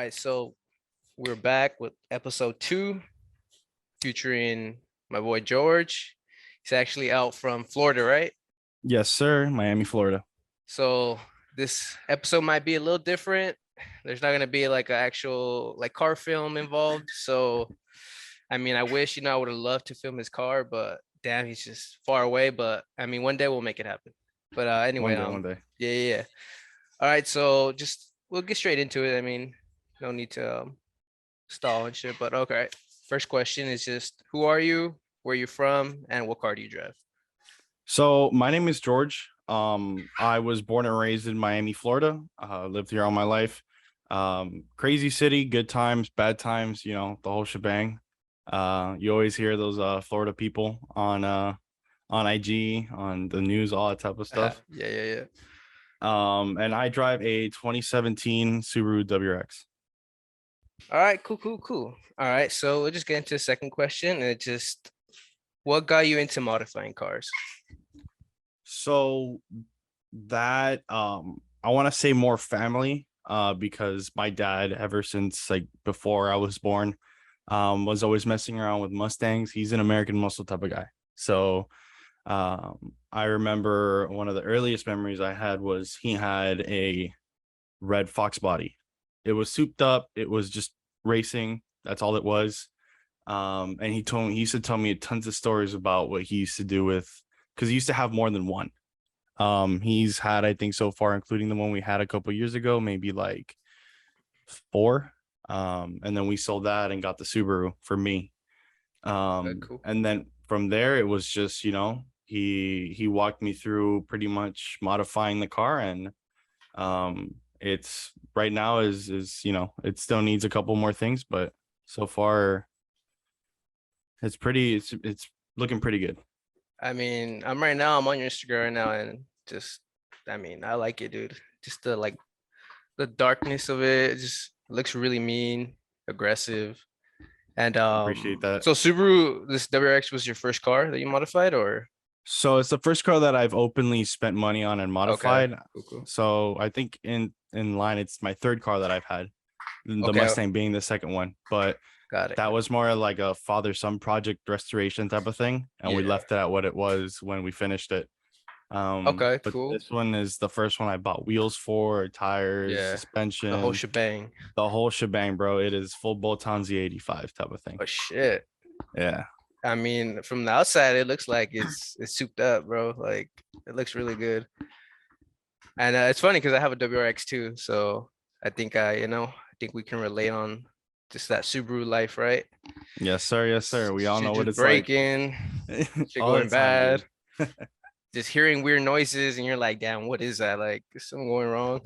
right, so we're back with episode 2 featuring my boy George. He's actually out from Florida, right? Yes, sir. Miami, Florida. So this episode might be a little different. There's not gonna be like an actual like car film involved. So I mean, I wish I would have loved to film his car, but damn, he's just far away. But I mean, one day we'll make it happen. But anyway, One day. yeah. All right, so just we'll get straight into it. I mean, no need to stall and shit. But okay, first question is just who are you, where you from, and what car do you drive? So my name is George. I was born and raised in Miami, Florida. Lived here all my life. Crazy city, good times, bad times, the whole shebang. You always hear those Florida people on IG, on the news, all that type of stuff. Yeah. And I drive a 2017 Subaru WRX. All right, cool. All right, so we'll just get into the second question. And just what got you into modifying cars? So that I want to say more family because my dad, ever since like before I was born, was always messing around with Mustangs. He's an American muscle type of guy. So I remember one of the earliest memories I had was he had a red Fox body. It was souped up. It was just racing. That's all it was. And he used to tell me tons of stories about what he used to do with, because he used to have more than one. He's had, I think so far, including the one we had a couple years ago, maybe like 4. And then we sold that and got the Subaru for me. Cool. And then from there, it was just, he walked me through pretty much modifying the car, and it's right now is it still needs a couple more things, but so far it's looking pretty good. I mean, I'm on your Instagram right now, and just, I mean, I like it, dude. Just the darkness of it just looks really mean, aggressive. And Appreciate that. so Subaru, this WRX was your first car that you modified, or? So it's the first car that I've openly spent money on and modified. Okay, cool. So I think in line, it's my third car that I've had, the Okay. Mustang being the second one. But Got it. that was more like a father-son project restoration type of thing, and we Yeah. left it at what it was when we finished it. Okay, but cool. this one is the first one I bought wheels for, tires, Yeah, suspension, the whole shebang. the whole shebang, bro. It is full bolt-on Z85 type of thing. Oh shit. Yeah. I mean, from the outside, it looks like it's souped up, bro. Like it looks really good. And it's funny because I have a WRX too, so I think I think we can relate on just that Subaru life, right? Yes, sir. Yes, sir. We all Shit know what just it's like. breaking, shit All the going time, bad. Just hearing weird noises, and you're like, damn, what is that? Like, is something going wrong?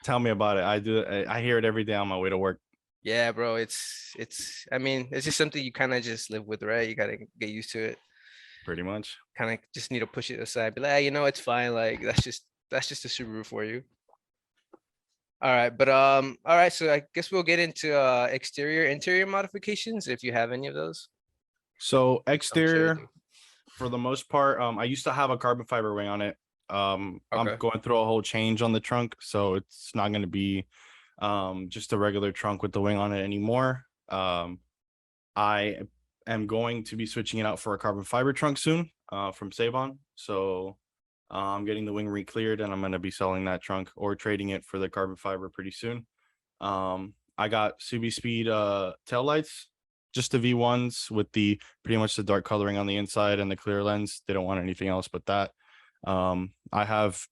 Tell me about it. I hear it every day on my way to work. Yeah, bro. I mean, it's just something you kind of just live with, right? You gotta get used to it. Pretty much. Kind of just need to push it aside. Be like, it's fine. Like that's just a Subaru for you. All right, but all right. So I guess we'll get into interior modifications if you have any of those. So I'm sure you exterior, do. for the most part, I used to have a carbon fiber wing on it. I'm Okay. going through a whole change on the trunk, so it's not going to be just a regular trunk with the wing on it anymore. I am going to be switching it out for a carbon fiber trunk soon from Savon. So I'm getting the wing re-cleared, and I'm going to be selling that trunk or trading it for the carbon fiber pretty soon. I got Subi Speed tail lights, just the V1s with the pretty much the dark coloring on the inside and the clear lens. They don't want anything else but that. I have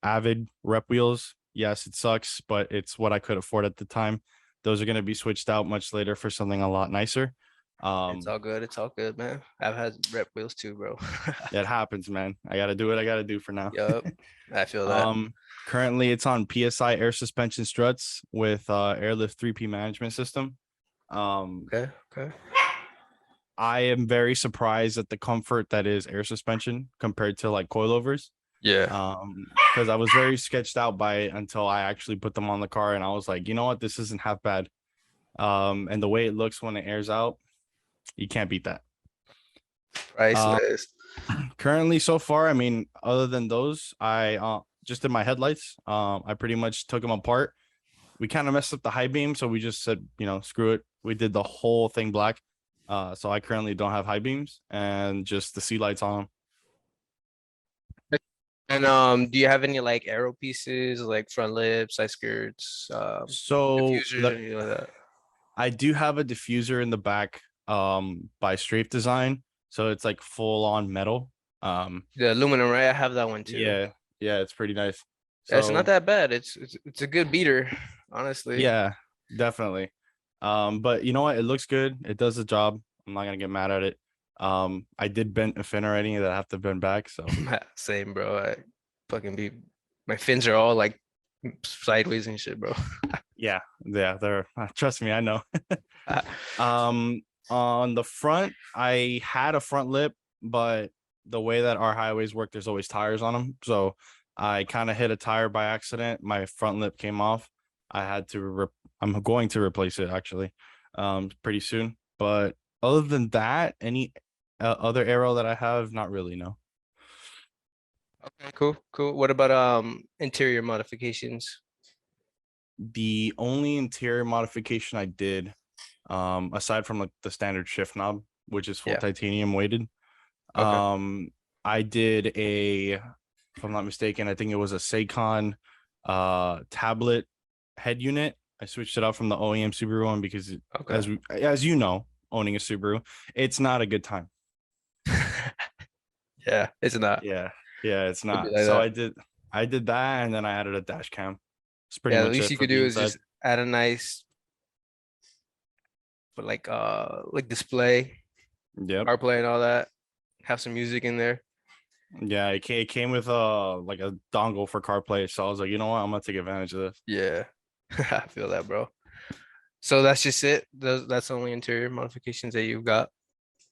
Avid rep wheels. Yes, it sucks, but it's what I could afford at the time. Those are going to be switched out much later for something a lot nicer. It's all good. It's all good, man. I've had rep wheels too, bro. It happens, man. I got to do what I got to do for now. Yup, I feel that. Currently it's on PSI air suspension struts with airlift 3P management system. Okay. I am very surprised at the comfort that is air suspension compared to like coilovers. Yeah. Because I was very sketched out by it until I actually put them on the car, and I was like, you know what, this isn't half bad. And the way it looks when it airs out, you can't beat that. Priceless. Currently, so far, I mean, other than those, I just did my headlights. I pretty much took them apart, we kind of messed up the high beam, so we just said, screw it. We did the whole thing black. So I currently don't have high beams and just the sea lights on them. And do you have any like aero pieces, like front lips, side skirts, So diffusers, anything like that? I do have a diffuser in the back by Strafe Design. So it's like full on metal. The aluminum, right? I have that one too. Yeah, yeah, it's pretty nice. Yeah, it's not So that bad. It's a good beater, honestly. yeah, definitely. But you know what? It looks good. It does the job. I'm not gonna get mad at it. I did bend a fin already that I have to bend back. So Same, bro. I fucking be my fins are all like sideways and shit, bro. yeah, they're trust me, I know. On the front, I had a front lip, but the way that our highways work, there's always tires on them. So I kind of hit a tire by accident. My front lip came off. I had to. I'm going to replace it actually, pretty soon. But other than that, any other arrow that I have, not really. No. Okay, cool, cool. What about interior modifications? The only interior modification I did, aside from like the standard shift knob, which is full Yeah. titanium weighted, Okay. um, I did if I'm not mistaken, I think it was a Seikon tablet head unit. I switched it out from the OEM Subaru one because Okay. as you know, owning a Subaru, it's not a good time. Yeah, it's not. Yeah, yeah, it's It'd be not. like So that. I did that, and then I added a dash cam. It's pretty Yeah, the much least it you for could the do is inside. just add a nice, but like display, Yep. CarPlay and all that. Have some music in there. Yeah, it came with like a dongle for CarPlay. So I was like, you know what, I'm gonna take advantage of this. Yeah, I feel that, bro. So that's just it. That's the only interior modifications that you've got.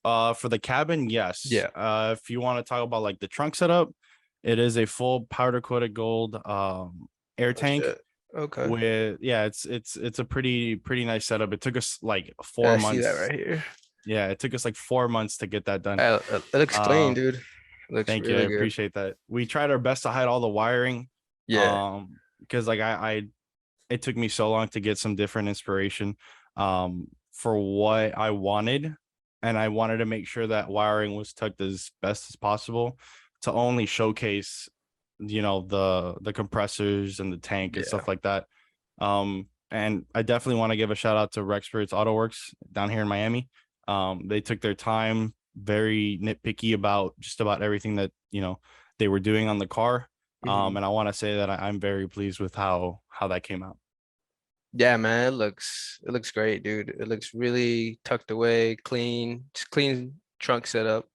For the cabin, yes. Yeah. If you want to talk about like the trunk setup, it is a full powder coated gold air Oh tank shit. Okay. with yeah, it's a pretty nice setup. It took us like Yeah, four I see that months. right here. Yeah, it took us like 4 months to get that done. It looks clean, Uh, dude. It looks Thank you. I really good. appreciate that. We tried our best to hide all the wiring. Yeah. Because like I it took me so long to get some different inspiration for what I wanted. And I wanted to make sure that wiring was tucked as best as possible to only showcase, the compressors and the tank and Yeah. stuff like that. And I definitely want to give a shout out to Rexpert's Auto Works down here in Miami. They took their time, very nitpicky about just about everything that, they were doing on the car. Mhm. And I want to say that I'm very pleased with how that came out. Yeah, man, it looks great, dude. It looks really tucked away, clean, just clean trunk setup.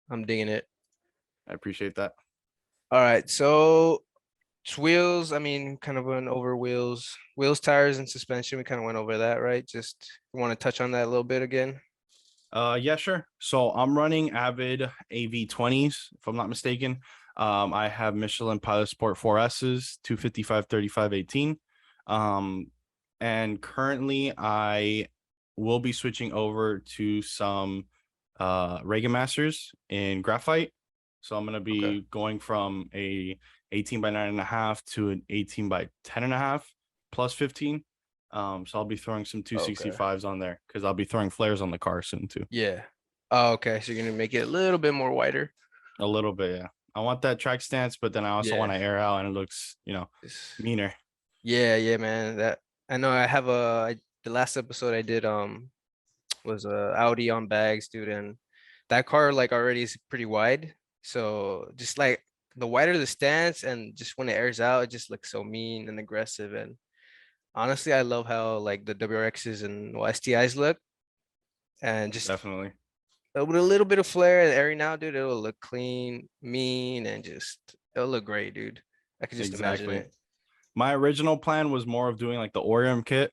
I'm digging it. I appreciate that. All right, so it's wheels. I mean, kind of went over wheels, tires, and suspension. We kind of went over that, right? Just want to touch on that a little bit again. Yeah, sure. So I'm running Avid AV20s, if I'm not mistaken. I have Michelin Pilot Sport 4S's, 255, 35, 18. Um, and currently I will be switching over to some Reagan Masters in graphite. So I'm gonna Okay. be going from a 18 by 9.5 to an 18 by 10.5 plus 15. So I'll be throwing some Okay. 265s on there because I'll be throwing flares on the car soon too. Yeah. Oh, okay. So you're gonna make it a little bit more wider. A little bit, yeah. I want that track stance, but then I also want Yeah. to air out and it looks, Just- meaner. Yeah, yeah, man. That I know. I have the last episode I did was Audi on bags, dude, and that car like already is pretty wide. So just like the wider the stance and just when it airs out, it just looks so mean and aggressive. And honestly, I love how like the WRXs and STIs look, and just Definitely. with a little bit of flair and airing out, dude, it'll look clean, mean, and just it'll look great, dude. I could just imagine Exactly. it. My original plan was more of doing like the Orium kit,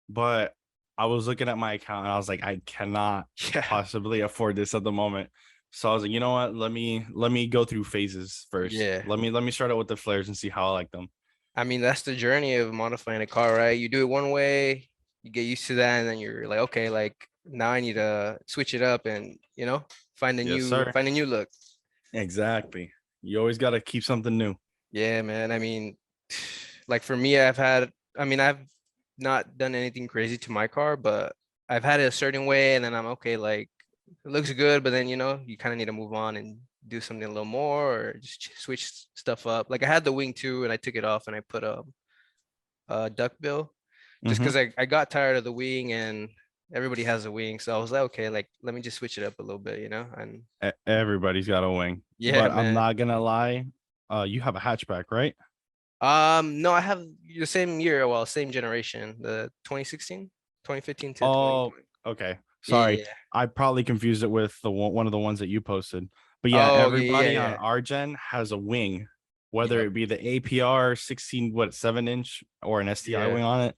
but I was looking at my account and I was like, I cannot Yeah, possibly afford this at the moment. So I was like, you know what? Let me go through phases first. yeah. Let me start out with the flares and see how I like them. I mean, that's the journey of modifying a car, right? You do it one way, you get used to that, and then you're like, okay, like now I need to switch it up and find a Yes, new sir. find a new look. Exactly. You always got to keep something new. Yeah, man. I mean, like for me, I've had I mean, I've not done anything crazy to my car, but I've had it a certain way, and then I'm okay. Like it looks good, but then you kind of need to move on and do something a little more, or just switch stuff up. Like I had the wing too, and I took it off and I put a duckbill, just Mm-hmm. because I got tired of the wing and everybody has a wing, so I was like, okay, like let me just switch it up a little bit, And Everybody's got a wing, yeah, but I'm man. not gonna lie. You have a hatchback, right? No, I have the same year, well, same generation, the 2016, 2015 to Oh, 2020. okay. Sorry, Yeah. I probably confused it with the one of the ones that you posted. But yeah, Oh, yeah, yeah, everybody on yeah. our gen has a wing, whether Yep. it be the APR 16, what 7-inch or an STI Yeah. wing on it.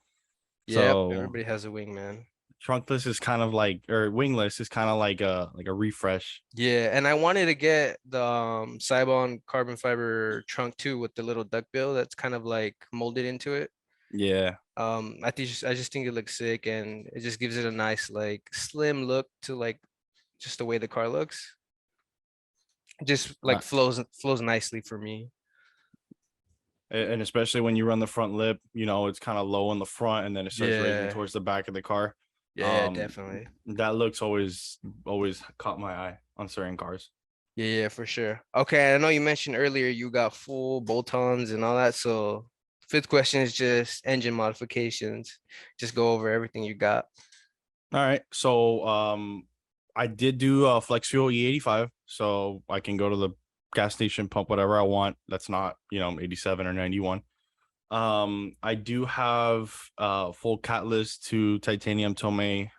Yep. So Everybody has a wing, man. trunkless is kind of like, or wingless is kind of like a refresh. Yeah, and I wanted to get the Cybon carbon fiber trunk too with the little duckbill that's kind of like molded into it. Yeah. I just think it looks sick and it just gives it a nice like slim look to like just the way the car looks. Just Uh, like flows nicely for me. and especially when you run the front lip, it's kind of low on the front and then it starts raising Yeah. towards the back of the car. Yeah, definitely. That looks always caught my eye on certain cars. Yeah, yeah, for sure. Okay, I know you mentioned earlier you got full bolt-ons and all that. So fifth question is just engine modifications. Just go over everything you got. All right. So I did do a flex fuel E85, so I can go to the gas station, pump whatever I want. That's not, 87 or 91. I do have full catalyst to titanium Tomei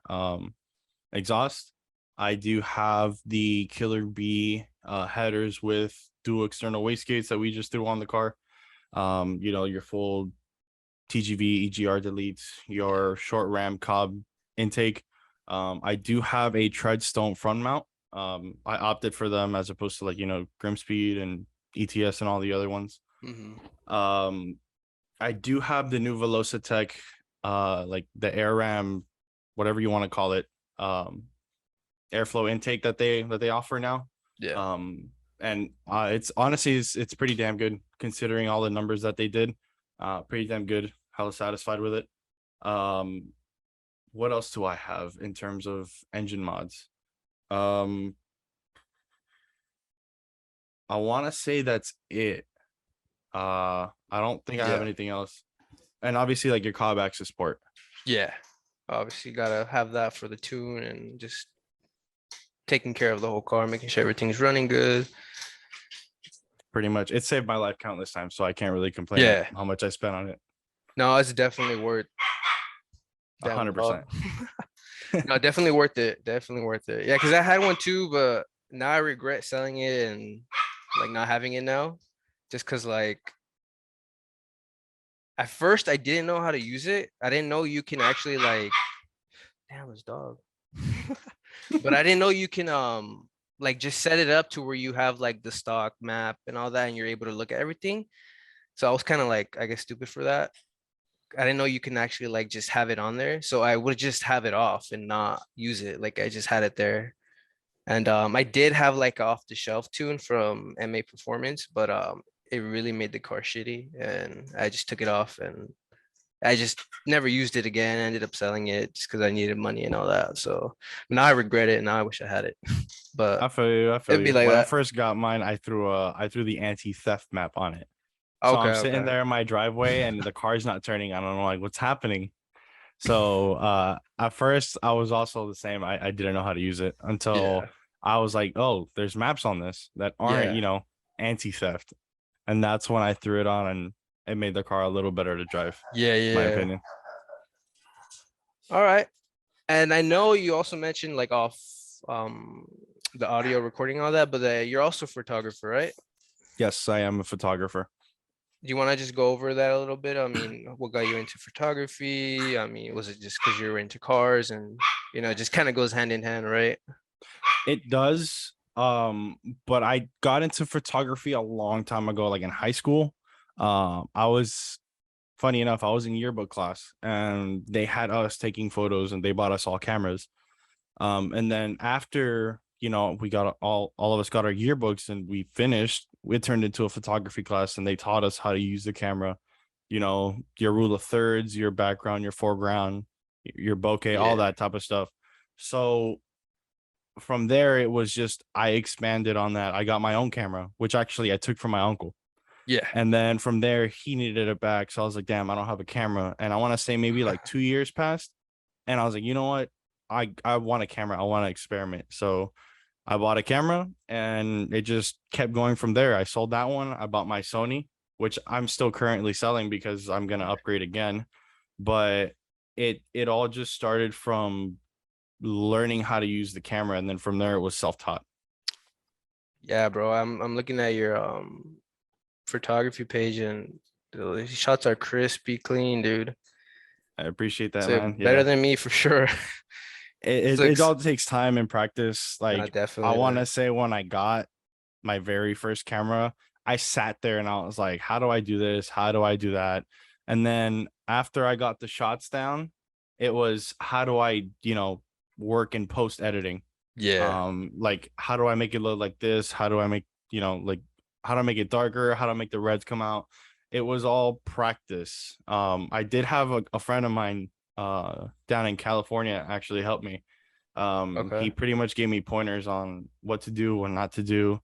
exhaust. I do have the Killer B headers with dual external wastegates that we just threw on the car. Your full TGV EGR deletes, your short ram cob intake. I do have a treadstone front mount. I opted for them as opposed to Grimspeed and ETS and all the other ones. Hmm. Um, I do have the new Velocitech, like the Air Ram, whatever you want to call it, airflow intake that they offer now. Yeah. Um, and it's honestly it's pretty damn good considering all the numbers that they did. Pretty damn good. Hella satisfied with it. Um, what else do I have in terms of engine mods? Um, I want to say that's it. I don't think I have Yeah. anything else. And obviously, like your Cobb access port. Yeah. Obviously, gotta have that for the tune and just taking care of the whole car, making sure everything's running good. Pretty much, it saved my life countless times, so I can't really complain at Yeah. how much I spent on it. No, it's definitely worth damn dog. 100%. No, definitely worth it. Definitely worth it. Yeah, because I had one too, but now I regret selling it and like not having it now. Just because like at first I didn't know how to use it. I didn't know you can actually like damn this dog. But I didn't know you can like just set it up to where you have like the stock map and all that and you're able to look at everything. So I was kind of like I guess stupid for that. I didn't know you can actually like just have it on there. So I would just have it off and not use it. Like I just had it there. And I did have like a off the shelf tune from MA Performance, but it really made the car shitty and I just took it off and I just never used it again. I ended up selling it just because I needed money and all that. So now I regret it and now I wish I had it. But I feel you. I feel it'd be you. like When I that. first got mine, I threw the anti-theft map on it. So Okay, I'm sitting okay. there in my driveway and the car's not turning. I don't know like what's happening. So at first I was also the same. I didn't know how to use it until Yeah. I was like, oh, there's maps on this that aren't, Yeah. anti-theft. And that's when I threw it on and it made the car a little better to drive, Yeah, my yeah. opinion. All right. And I know you also mentioned like off um the audio recording all that, but you're also a photographer, right? Yes, I am a photographer. Do you want to just go over that a little bit? I mean, what got you into photography? I mean, was it just because you were into cars and it just kind of goes hand in hand, right? It does. But I got into photography a long time ago, like in high school. I was funny enough, I was in yearbook class and they had us taking photos and they bought us all cameras. And then after, we got all of us got our yearbooks and we finished, it turned into a photography class and they taught us how to use the camera your rule of thirds, your background, your foreground, your bokeh, all Yeah. that type of stuff. So from there, it was just I expanded on that. I got my own camera, which actually I took from my uncle. Yeah. And then from there, he needed it back. So I was like, damn, I don't have a camera. And I want to say maybe like 2 years passed. And I was like, you know what? I want a camera. I want to experiment. So I bought a camera and it just kept going from there. I sold that one. I bought my Sony, which I'm still currently selling because I'm gonna upgrade again. But it all just started from learning how to use the camera, and then from there it was self-taught. Yeah, bro. I'm looking at your photography page and the shots are crispy clean, dude. I appreciate that, So man. better Yeah. than me for sure. This It looks all takes time and practice. Like I definitely, want man. to say when I got my very first camera, I sat there and I was like, how do I do this? How do I do that? And then after I got the shots down, it was how do I, work in post editing? Yeah. Like how do I make it look like this? How do I make, like how do I make it darker? How do I make the reds come out? It was all practice. I did have a friend of mine down in California actually help me. He Okay. pretty much gave me pointers on what to do, what not to do,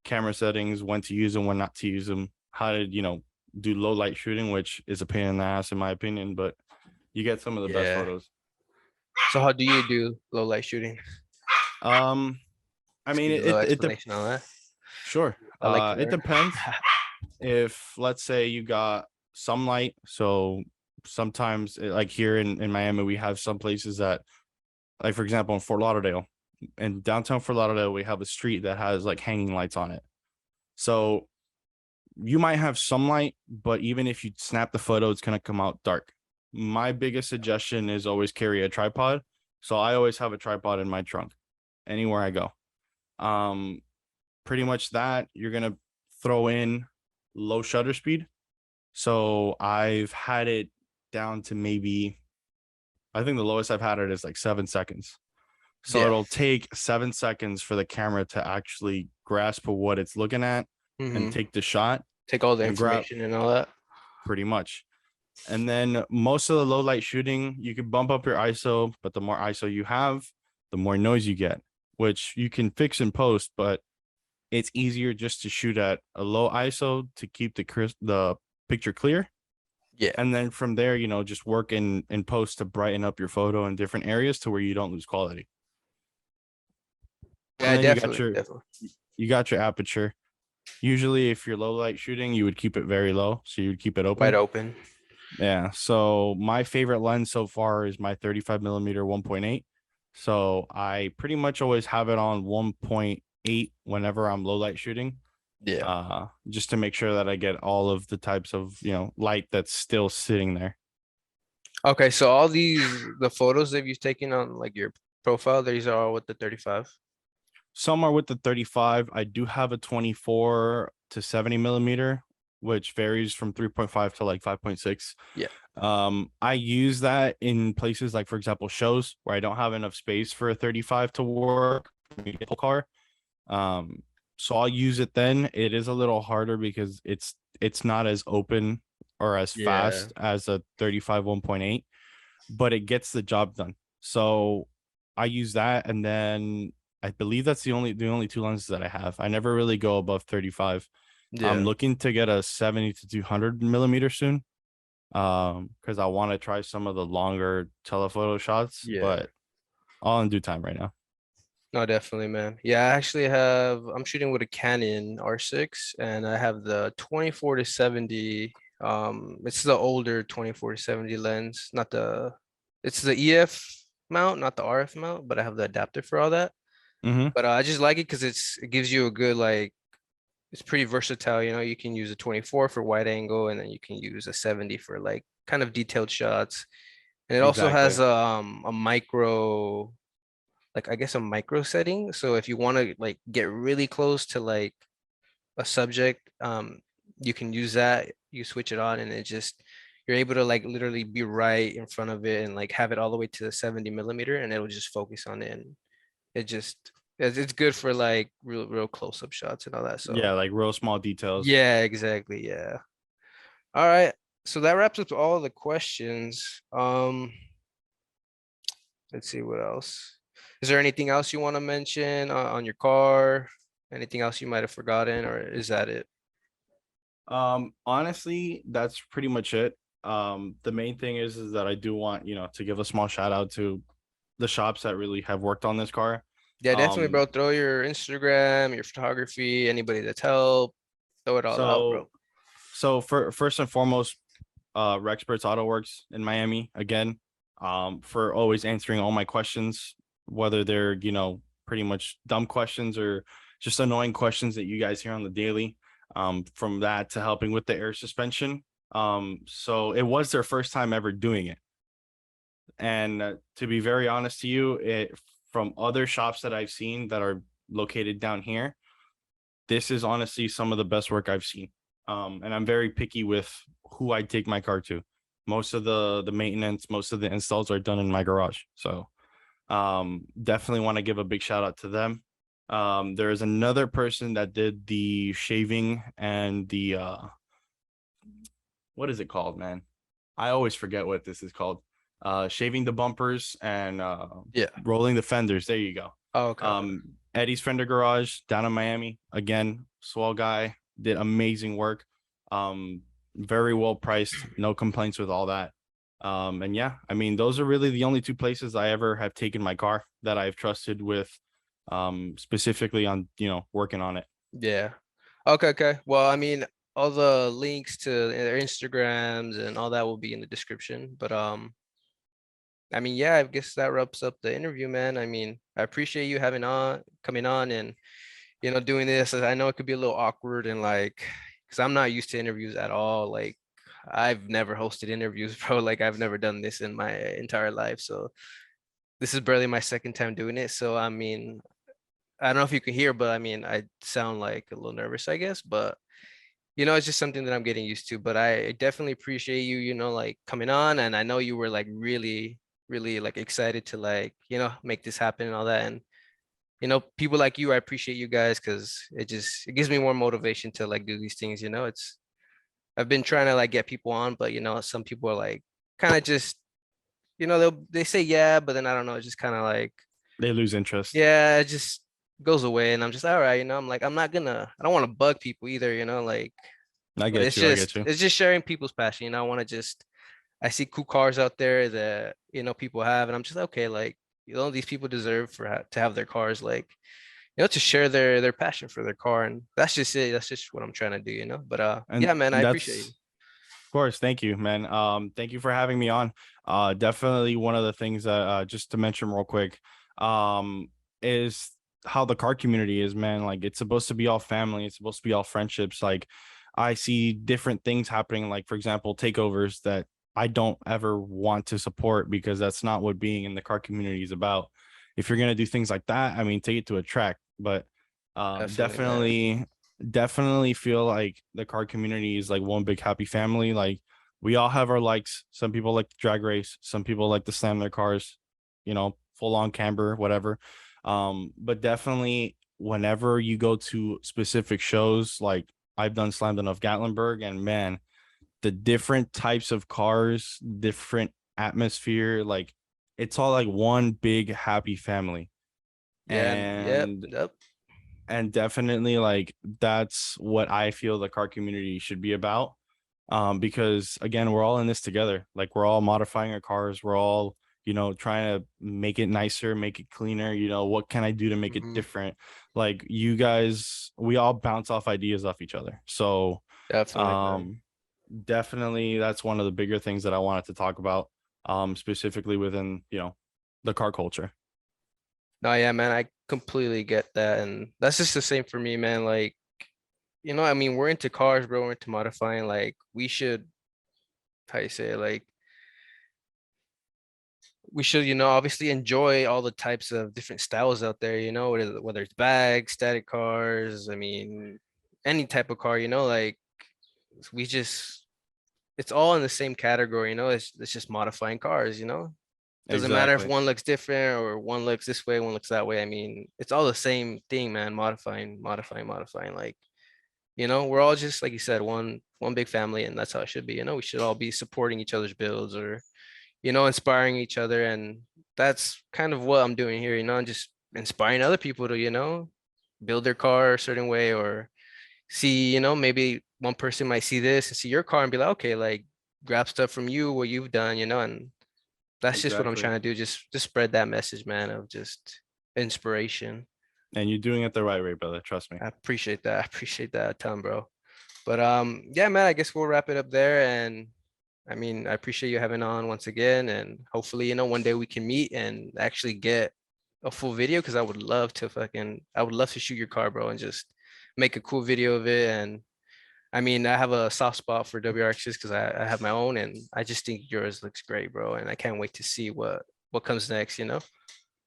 camera settings, when to use them, when not to use them, how to, do low light shooting, which is a pain in the ass in my opinion, but you get some of the best Yeah. photos. So how do you do low light shooting? Um, I Just mean, give you a little it explanation on that. sure. I like to It learn. depends. If let's say you got some light, so sometimes like here in Miami, we have some places that, like for example, in Fort Lauderdale, in downtown Fort Lauderdale, we have a street that has like hanging lights on it. So you might have some light, but even if you snap the photo, it's gonna come out dark. My biggest suggestion is always carry a tripod. So I always have a tripod in my trunk anywhere I go. Um, Pretty much that you're gonna throw in low shutter speed. So I've had it down to maybe I think the lowest I've had it is like 7 seconds. So Yeah. it'll take 7 seconds for the camera to actually grasp what it's looking at and Mm-hmm. take the shot Take all the and grab information and all that. pretty much. And then most of the low light shooting, you can bump up your ISO, but the more ISO you have, the more noise you get, which you can fix in post, but it's easier just to shoot at a low ISO to keep the picture clear. Yeah. And then from there, just work in post to brighten up your photo in different areas to where you don't lose quality. And Yeah, then definitely, definitely. you got your aperture. Usually if you're low light shooting, you would keep it very low. So you'd keep it Wide open. open. Yeah. So my favorite lens so far is my 35 millimeter 1.8. So I pretty much always have it on 1.8 whenever I'm low light shooting. Yeah. Just to make sure that I get all of the types of, light that's still sitting there. Okay, so all the photos that you've taken on like your profile, these are all with the 35. Some are with the 35. I do have a 24 to 70 millimeter, which varies from 3.5 to like 5.6. Yeah. I use that in places like, for example, shows where I don't have enough space for a 35 to work car. Um, so I'll use it then. It is a little harder because it's not as open or as Yeah. fast as a 35 1.8, but it gets the job done. So I use that, and then I believe that's the only two lenses that I have. I never really go above 35. I'm Yeah. looking to get a 70 to 200 millimeter soon. Because I want to try some of the longer telephoto shots, Yeah. but all in due time right now. No, definitely, man. Yeah, I'm shooting with a Canon R6 and I have the 24 to 70. It's the older 24 to 70 lens, not it's the EF mount, not the RF mount, but I have the adapter for all that. Mm-hmm. But I just like it because it gives you a good like it's pretty versatile. You can use a 24 for wide angle, and then you can use a 70 for like kind of detailed shots. And it also has Exactly. a micro, like I guess a micro setting. So if you want to like get really close to like a subject, you can use that. You switch it on, and you're able to like literally be right in front of it and like have it all the way to the 70 millimeter, and it'll just focus on it. And it just it's good for like real close up shots and all that. So Yeah, like real small details. yeah, exactly. Yeah. All right. so that wraps up all the questions. Let's see what else. Is there anything else you want to mention on your car? Anything else you might have forgotten, or is that it? Honestly, that's pretty much it. The main thing is that I do want, to give a small shout out to the shops that really have worked on this car. Yeah, definitely, Um, bro. Throw your Instagram, your photography, anybody that's helped. Throw it all out, bro. so for first and foremost, Rexperts Auto Works in Miami again, for always answering all my questions, whether they're, pretty much dumb questions or just annoying questions that you guys hear on the daily. From that to helping with the air suspension. So it was their first time ever doing it. And to be very honest to you, from other shops that I've seen that are located down here, this is honestly some of the best work I've seen. And I'm very picky with who I take my car to. Most of the maintenance, most of the installs are done in my garage. So definitely want to give a big shout out to them. There is another person that did the shaving and the what is it called, man? I always forget what this is called. Shaving the bumpers and Yeah. rolling the fenders. There you go. Oh, okay, okay. Eddie's Fender Garage down in Miami. Again, swell guy, did amazing work. Very well priced, no complaints with all that. And yeah, I mean, those are really the only two places I ever have taken my car that I've trusted with, specifically on, working on it. Yeah. Okay, okay. Well, I mean, all the links to their Instagrams and all that will be in the description. But I mean, yeah, I guess that wraps up the interview, man. I mean, I appreciate you having on coming on and doing this. I know it could be a little awkward and like, because I'm not used to interviews at all. Like, I've never hosted interviews, bro. Like, I've never done this in my entire life. So this is barely my second time doing it. So I mean, I don't know if you can hear, but I mean, I sound like a little nervous, I guess. But it's just something that I'm getting used to. But I definitely appreciate you, like coming on, and I know you were like really, really like excited to like, make this happen and all that. And people like you, I appreciate you guys because it gives me more motivation to like do these things. It's I've been trying to like get people on, but some people are like kind of just, they say yeah, but then I don't know, it's just kind of like, They lose interest. yeah, it just goes away, and I'm just all right, I'm like, I don't want to bug people either, like, I but get you. I get you. it's just sharing people's passion, I want to just, I see cool cars out there that people have, and I'm just okay, like, these people deserve to have their cars, like, to share their passion for their car, and that's just it. That's just what I'm trying to do, But And yeah, man, I appreciate that's you. Of course, thank you, man. Thank you for having me on. Definitely one of the things that just to mention real quick, is how the car community is, man. Like it's supposed to be all family, it's supposed to be all friendships. Like I see different things happening, like for example, takeovers that I don't ever want to support because that's not what being in the car community is about. If you're gonna do things like that, I mean, take it to a track, but Definitely, man. definitely feel like the car community is like one big happy family. Like we all have our likes. Some people like to drag race, some people like to slam their cars, full on camber, whatever. But definitely whenever you go to specific shows, like I've done slammed enough Gatlinburg, and man, the different types of cars, different atmosphere, like it's all like one big happy family. Yeah. Yep. And Yep. definitely like that's what I feel the car community should be about. Because again, we're all in this together. Like we're all modifying our cars, we're all trying to make it nicer, make it cleaner. What can I do to make it Mhm. different? Like you guys, we all bounce off ideas off each other. So Definitely, man. um definitely that's one of the bigger things that I wanted to talk about, specifically within the car culture. No, yeah, man, I completely get that. And that's just the same for me, man. Like, I mean, we're into cars, bro. We're into modifying. Like, we should, how you say it, like, we should, obviously enjoy all the types of different styles out there, whether it's bags, static cars, I mean, any type of car, like we just, it's all in the same category, it's just modifying cars, doesn't matter if Exactly. one looks different or one looks this way, one looks that way. I mean, it's all the same thing, man. Modifying, modifying, modifying. Like, we're all just like you said, one big family, and that's how it should be. We should all be supporting each other's builds or inspiring each other, and that's kind of what I'm doing here. I'm just inspiring other people to build their car a certain way, or see, maybe one person might see this and see your car and be like, okay, like grab stuff from you, what you've done, and that's just what I'm Exactly. trying to do. Just spread that message, man, of just inspiration. And you're doing it the right way, brother. Trust me. I appreciate that. I appreciate that a ton, bro. But yeah, man, I guess we'll wrap it up there. And I mean, I appreciate you having on once again. And hopefully, one day we can meet and actually get a full video, because I would love to shoot your car, bro, and just make a cool video of it. And I mean, I have a soft spot for WRXs because I have my own, and I just think yours looks great, bro. And I can't wait to see what comes next.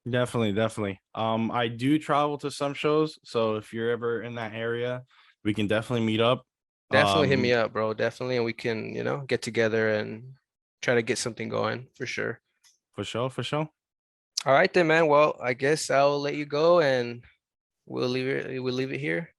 Definitely, definitely. I do travel to some shows, so if you're ever in that area, we can definitely meet up. Definitely hit me Um, up, bro. Definitely, and we can, get together and try to get something going for sure. for sure, for sure. All right then, man. Well, I guess I'll let you go and we'll leave it here.